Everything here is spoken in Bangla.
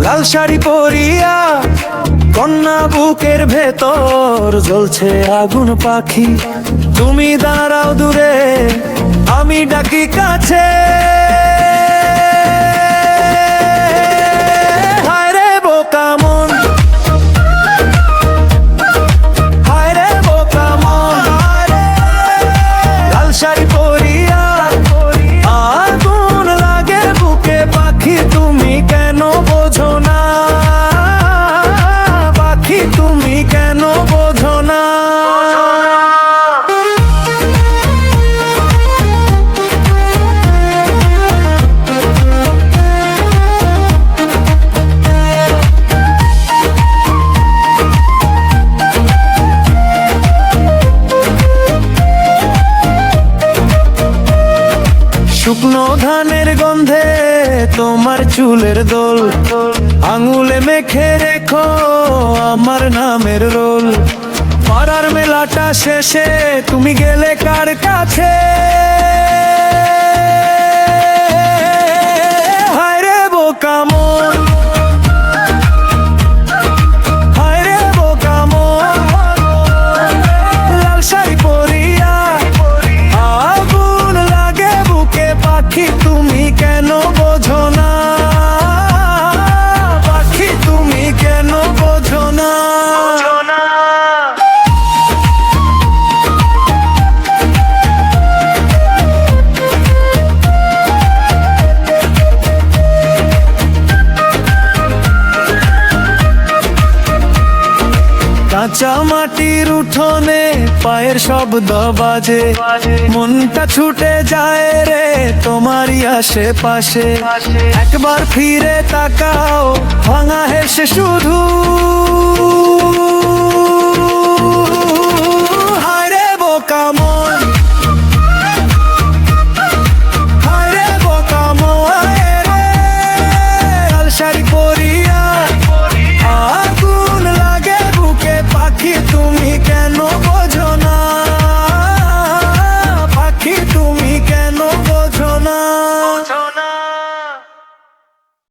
লাল শাড়ি পরিয়া কন্যা বুকের ভেতর জ্বলছে আগুন পাখি। তুমি দাঁড়াও দূরে, আমি ডাকি কাছে। হায় রে বোকা মন, হায় রে বোকা মন। লাল শাড়ি পরিয়া আগুন লাগে বুকে পাখি, তুমি কেন বোঝো না? পাখি তুমি কেন বোঝো না? শুকনো ধানের গন্ধে তোমার চুলের দোল, আঙুলে মেখে রেখো আমার নামের রোল। পাড়ার মেলাটা শেষে তুমি গেলে কার কাছে? হায় রে বোকা মন, হায় রে বোকা মন। লাল শাড়ি পরিয়া আগুন লাগে বুকে পাখি, তুমি কেন বোঝো না? পাখি তুমি কেন বোঝো না? কাঁচা মাটির উঠোনে পায়ের শব্দ বাজে, মনটা ছুটে যায় রে তোমারই আশেপাশে। একবার ফিরে তাকাও, ভাঙা হেসে